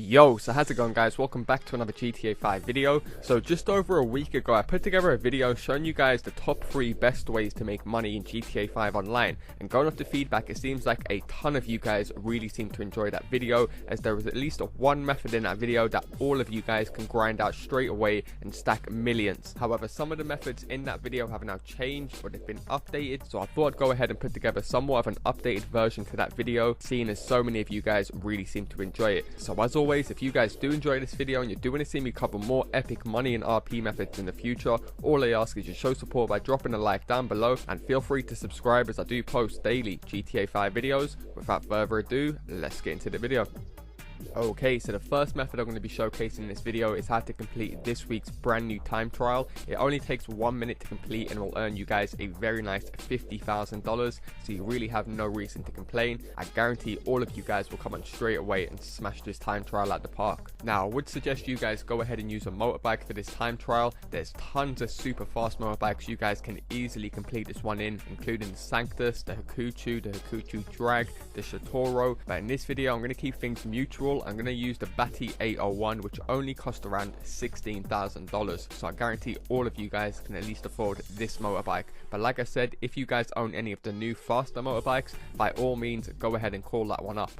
Yo, so how's it going, guys? Welcome back to another GTA 5 video. So just over a week ago I put together a video showing you guys the top 3 best ways to make money in GTA 5 online, and going off the feedback, it seems like a ton of you guys really seem to enjoy that video, as there was at least one method in that video that all of you guys can grind out straight away and stack millions. However, some of the methods in that video have now changed or they've been updated, so I thought I'd go ahead and put together somewhat of an updated version to that video, seeing as so many of you guys really seem to enjoy it. So as always, if you guys do enjoy this video and you do want to see me cover more epic money and RP methods in the future, all I ask is you show support by dropping a like down below, and feel free to subscribe as I do post daily GTA 5 videos. Without further ado, let's get into the video. Okay, so the first method I'm going to be showcasing in this video is how to complete this week's brand new time trial. It only takes 1 minute to complete and will earn you guys a very nice $50,000, so you really have no reason to complain. I guarantee all of you guys will come on straight away and smash this time trial at the park. Now, I would suggest you guys go ahead and use a motorbike for this time trial. There's tons of super fast motorbikes you guys can easily complete this one in, including the Sanctus, the Hakuchu Drag, the Shatoro, but in this video I'm going to keep things mutual. I'm going to use the Batty 801, which only cost around $16,000, so I guarantee all of you guys can at least afford this motorbike. But like I said, if you guys own any of the new faster motorbikes, by all means go ahead and call that one up.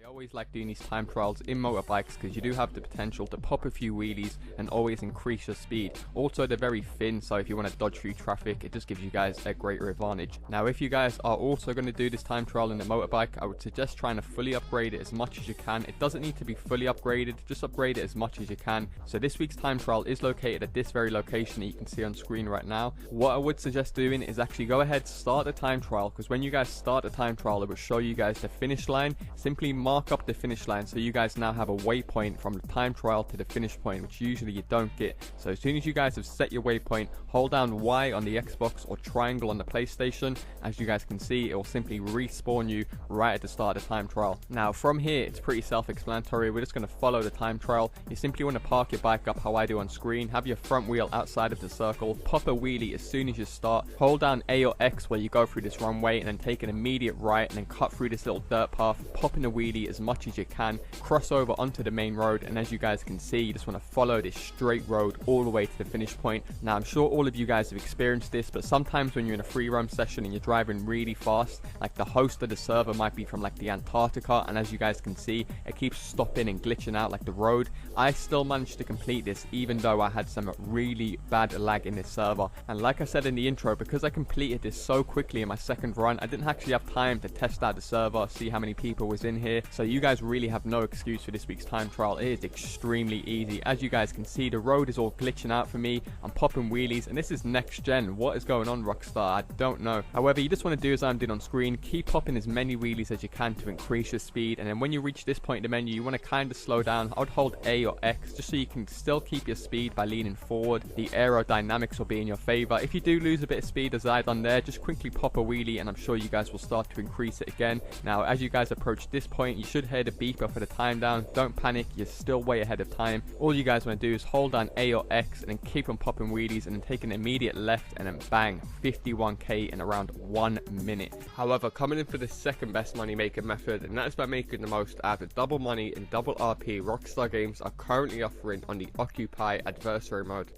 I always like doing these time trials in motorbikes because you do have the potential to pop a few wheelies and always increase your speed. Also, they're very thin, so if you want to dodge through traffic, it just gives you guys a greater advantage. Now, if you guys are also going to do this time trial in the motorbike, I would suggest trying to fully upgrade it as much as you can. It doesn't need to be fully upgraded, just upgrade it as much as you can. So this week's time trial is located at this very location that you can see on screen right now. What I would suggest doing is actually go ahead, start the time trial, because when you guys start the time trial, it will show you guys the finish line. Simply mark up the finish line so you guys now have a waypoint from the time trial to the finish point, which usually you don't get. So as soon as you guys have set your waypoint, hold down Y on the Xbox or triangle on the PlayStation. As you guys can see, it will simply respawn you right at the start of the time trial. Now from here, it's pretty self-explanatory. We're just going to follow the time trial. You simply want to park your bike up how I do on screen, have your front wheel outside of the circle, pop a wheelie as soon as you start, hold down A or X where you go through this runway, and then take an immediate right and then cut through this little dirt path, popping a wheelie as much as you can, cross over onto the main road, and as you guys can see, you just want to follow this straight road all the way to the finish point. Now I'm sure all of you guys have experienced this, but sometimes when you're in a free roam session and you're driving really fast, like the host of the server might be from like the Antarctica, and as you guys can see, it keeps stopping and glitching out like the road. I still managed to complete this even though I had some really bad lag in this server, and like I said in the intro, because I completed this so quickly in my second run, I didn't actually have time to test out the server, see how many people was in here, so you guys really have no excuse for this week's time trial. It is extremely easy. As you guys can see, the road is all glitching out for me. I'm popping wheelies, and this is next gen. What is going on, Rockstar? I don't know. However, you just want to do as I'm doing on screen, keep popping as many wheelies as you can to increase your speed, and then when you reach this point in the menu, you want to kind of slow down. I would hold A or X just so you can still keep your speed by leaning forward. The aerodynamics will be in your favor. If you do lose a bit of speed as I done there, just quickly pop a wheelie and I'm sure you guys will start to increase it again. Now as you guys approach this point, you should hear the beeper for the time down. Don't panic, you're still way ahead of time. All you guys want to do is hold down A or X and then keep on popping wheelies, and then take an immediate left, and then bang, 51k in around 1 minute. However, coming in for the second best money making method, and that is by making the most out of the double money and double RP Rockstar Games are currently offering on the Occupy adversary mode.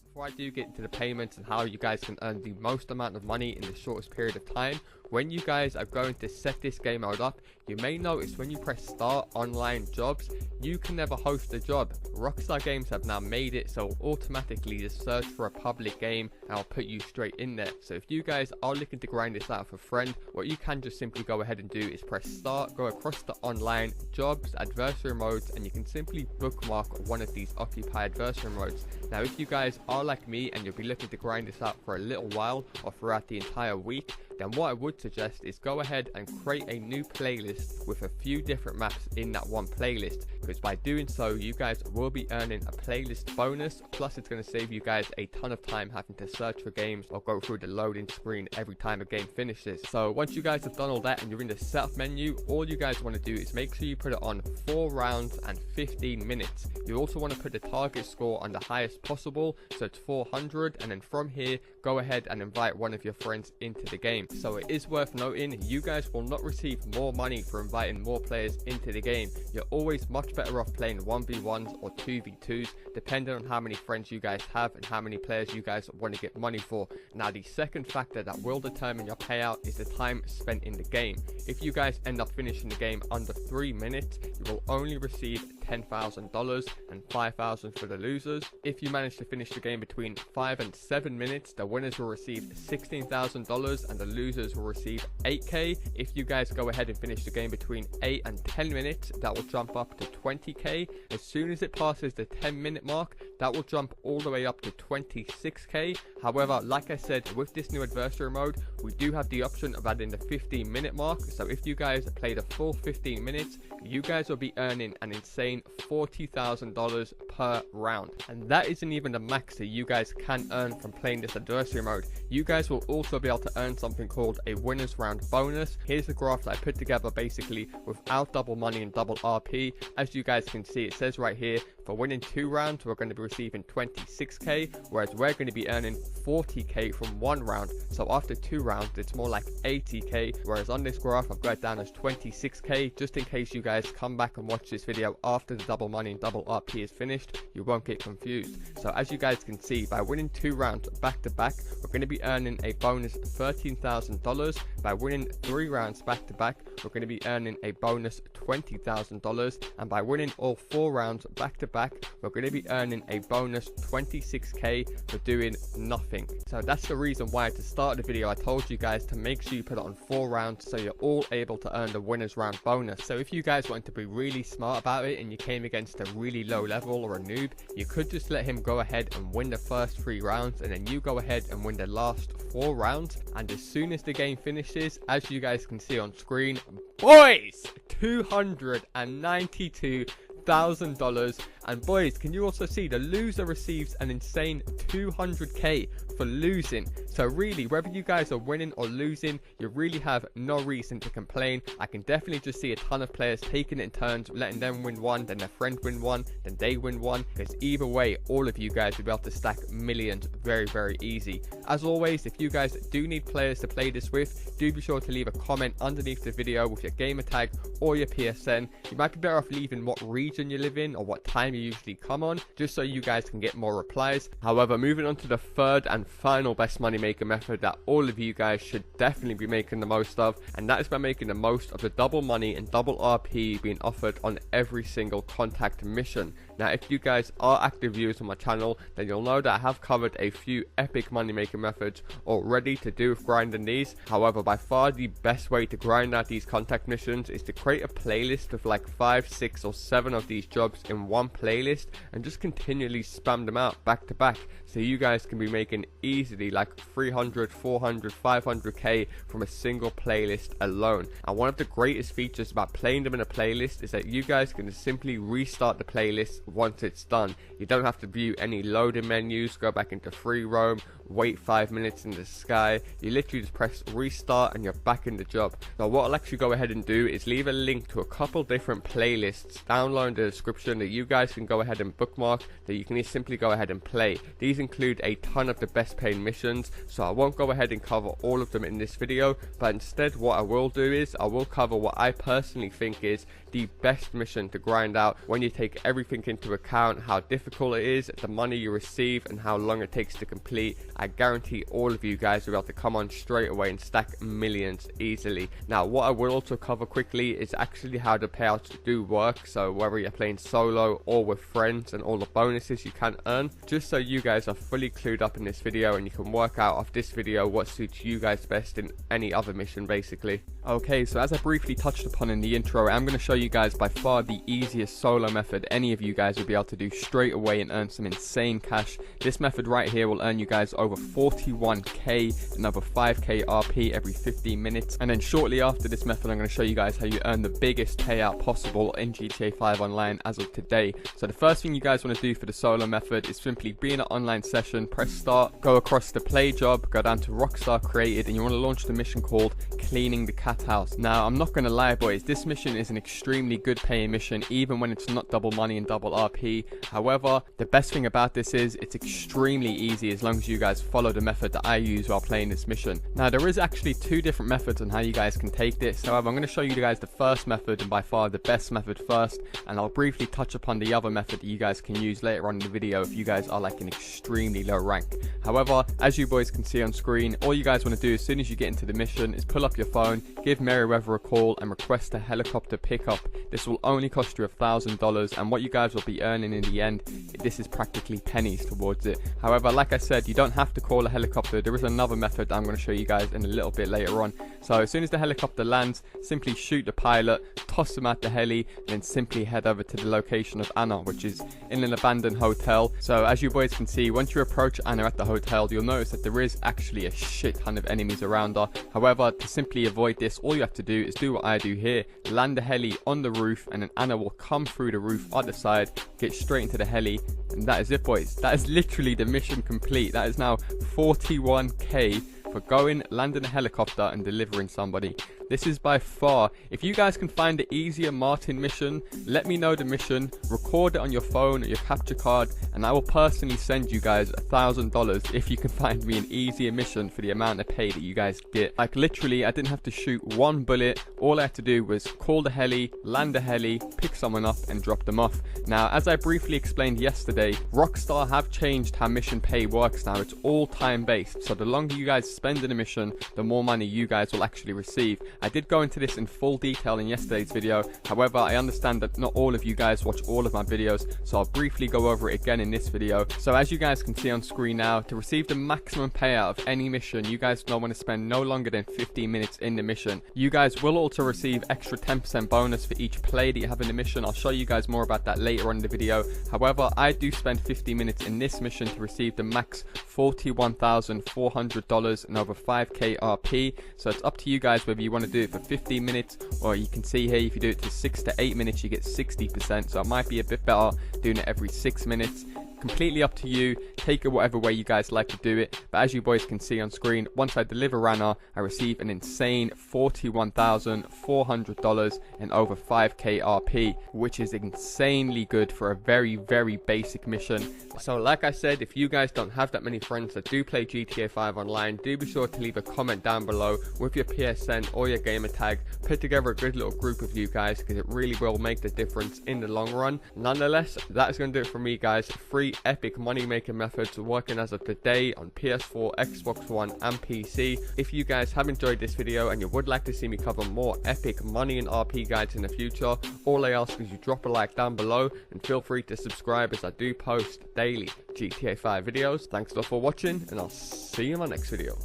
Before I do get into the payments and how you guys can earn the most amount of money in the shortest period of time, when you guys are going to set this game mode up, you may notice when you press start online jobs, you can never host a job. Rockstar Games have now made it so automatically just search for a public game and I'll put you straight in there. So if you guys are looking to grind this out for a friend, what you can just simply go ahead and do is press start, go across the online jobs, adversary modes, and you can simply bookmark one of these Occupy adversary modes. Now if you guys are like me and you'll be looking to grind this out for a little while or throughout the entire week, then what I would suggest is go ahead and create a new playlist with a few different maps in that one playlist, because by doing so you guys will be earning a playlist bonus, plus it's going to save you guys a ton of time having to search for games or go through the loading screen every time a game finishes. So once you guys have done all that and you're in the setup menu, all you guys want to do is make sure you put it on 4 rounds and 15 minutes. You also want to put the target score on the highest possible, so it's 400, and then from here go ahead and invite one of your friends into the game. So it is is worth noting, you guys will not receive more money for inviting more players into the game. You're always much better off playing 1v1s or 2v2s, depending on how many friends you guys have and how many players you guys want to get money for. Now, the second factor that will determine your payout is the time spent in the game. If you guys end up finishing the game under 3 minutes, you will only receive $10,000 and $5,000 for the losers. If you manage to finish the game between 5 and 7 minutes, the winners will receive $16,000 and the losers will receive $8K. If you guys go ahead and finish the game between 8 and 10 minutes, that will jump up to $20K. As soon as it passes the 10-minute mark, that will jump all the way up to $26K. However, like I said, with this new adversary mode, we do have the option of adding the 15-minute mark. So if you guys play the full 15 minutes, you guys will be earning an insane $40,000 per round. And that isn't even the max that you guys can earn from playing this adversary mode. You guys will also be able to earn something called a winners round bonus. Here's a graph that I put together basically without double money and double RP. As you guys can see, it says right here, for winning 2 rounds, we're going to be receiving $26K, whereas we're going to be earning $40K from 1 round. So after 2 rounds, it's more like $80K, whereas on this graph, I've got it down as $26K, just in case you guys come back and watch this video after the double money and double RP is finished, you won't get confused. So as you guys can see, by winning 2 rounds back to back, we're going to be earning a bonus $13,000. By winning 3 rounds back to back, we're going to be earning a bonus $20,000. And by winning all 4 rounds back to back, we're going to be earning a bonus $26K for doing nothing. So that's the reason why at the start of the video I told you guys to make sure you put it on 4 rounds so you're all able to earn the winners round bonus. So if you guys want to be really smart about it and you came against a really low level or a noob, you could just let him go ahead and win the first 3 rounds, and then you go ahead and win the last 4 rounds. And as soon as the game finishes, as you guys can see on screen, boys, $292,000. And boys, can you also see the loser receives an insane $200K for losing? So really, whether you guys are winning or losing, you really have no reason to complain. I can definitely just see a ton of players taking it in turns, letting them win 1, then their friend win 1, then they win 1, because either way, all of you guys will be able to stack millions very, very easy. As always, if you guys do need players to play this with, do be sure to leave a comment underneath the video with your gamer tag or your PSN. You might be better off leaving what region you live in or what time you usually come on, just so you guys can get more replies. However, moving on to the third and final best money maker method that all of you guys should definitely be making the most of, and that is by making the most of the double money and double RP being offered on every single contact mission. Now, if you guys are active viewers on my channel, then you'll know that I have covered a few epic money making methods already to do with grinding these. However, by far the best way to grind out these contact missions is to create a playlist with like 5, 6 or 7 of these jobs in one playlist and just continually spam them out back to back, so you guys can be making easily like 300, 400, 500K from a single playlist alone. And one of the greatest features about playing them in a playlist is that you guys can simply restart the playlist once it's done. You don't have to view any loading menus, go back into free roam, wait 5 minutes in the sky. You literally just press restart and you're back in the job. Now what I'll actually go ahead and do is leave a link to a couple different playlists down below in the description that you guys can go ahead and bookmark, that you can simply go ahead and play. These include a ton of the best paying missions, so I won't go ahead and cover all of them in this video, but instead what I will do is I will cover what I personally think is the best mission to grind out when you take everything into account, how difficult it is, the money you receive, and how long it takes to complete. I guarantee all of you guys will be able to come on straight away and stack millions easily. Now what I will also cover quickly is actually how the payouts do work, so whether you're playing solo or with friends and all the bonuses you can earn, just so you guys are fully clued up in this video and you can work out off this video what suits you guys best in any other mission basically. Okay, so as I briefly touched upon in the intro, I'm going to show you guys by far the easiest solo method any of you guys will be able to do straight away and earn some insane cash. This method right here will earn you guys over 41k and over 5k RP every 15 minutes. And then shortly after this method, I'm going to show you guys how you earn the biggest payout possible in GTA 5 Online as of today. So the first thing you guys want to do for the solo method is simply be in an online session, press start, go across to play job, go down to Rockstar Created, and you want to launch the mission called Cleaning the Cat House. Now I'm not going to lie boys, this mission is an extremely good paying mission even when it's not double money and double RP. However, the best thing about this is it's extremely easy as long as you guys follow the method that I use while playing this mission. Now, there is actually two different methods on how you guys can take this. However, I'm going to show you guys the first method, and by far the best method first, and I'll briefly touch upon the other method that you guys can use later on in the video if you guys are like an extremely low rank. However, as you boys can see on screen, all you guys want to do as soon as you get into the mission is pull up your phone, give Merryweather a call, and request a helicopter pickup. This will only cost you $1,000, and what you guys will be earning in the end, this is practically pennies towards it. However, like I said, you don't have to call a helicopter. There is another method that I'm going to show you guys in a little bit later on. So as soon as the helicopter lands, simply shoot the pilot, toss him at the heli, and then simply head over to the location of Anna, which is in an abandoned hotel. So as you boys can see, once you approach Anna at the hotel, you'll notice that there is actually a shit ton of enemies around her. However, to simply avoid this, all you have to do is do what I do here, land the heli on the roof, and then Anna will come through the roof on the side, get straight into the heli, and that is it, boys. That is literally the mission complete. That is now 41k for going, landing a helicopter, and delivering somebody. This is by far, if you guys can find the easier Martin mission, let me know the mission, record it on your phone or your capture card, and I will personally send you guys $1,000 if you can find me an easier mission for the amount of pay that you guys get. Like literally, I didn't have to shoot one bullet. All I had to do was call the heli, land the heli, pick someone up, and drop them off. Now, as I briefly explained yesterday, Rockstar have changed how mission pay works now. It's all time based, so the longer you guys spend in a mission, the more money you guys will actually receive. I did go into this in full detail in yesterday's video. However, I understand that not all of you guys watch all of my videos, so I'll briefly go over it again in this video. So as you guys can see on screen now, to receive the maximum payout of any mission, you guys don't want to spend no longer than 15 minutes in the mission. You guys will also receive extra 10% bonus for each play that you have in the mission. I'll show you guys more about that later on in the video. However, I do spend 50 minutes in this mission to receive the max $41,400 and over 5k RP. So it's up to you guys whether you want to do it for 15 minutes, or you can see here if you do it to 6 to 8 minutes you get 60%, so it might be a bit better doing it every 6 minutes. Completely up to you, take it whatever way you guys like to do it. But as you boys can see on screen, once I deliver Anna, I receive an insane $41,400 and over 5k RP, which is insanely good for a very, very basic mission. So like I said, if you guys don't have that many friends that do play GTA 5 online, do be sure to leave a comment down below with your PSN or your gamer tag. Put together a good little group of you guys, because it really will make the difference in the long run. Nonetheless, that is going to do it for me, guys. 3 epic money making methods working as of today on PS4, Xbox One, and PC. If you guys have enjoyed this video and you would like to see me cover more epic money and RP guides in the future, all I ask is you drop a like down below and feel free to subscribe, as I do post daily GTA 5 videos. Thanks a lot for watching, and I'll see you in my next video.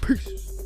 Peace.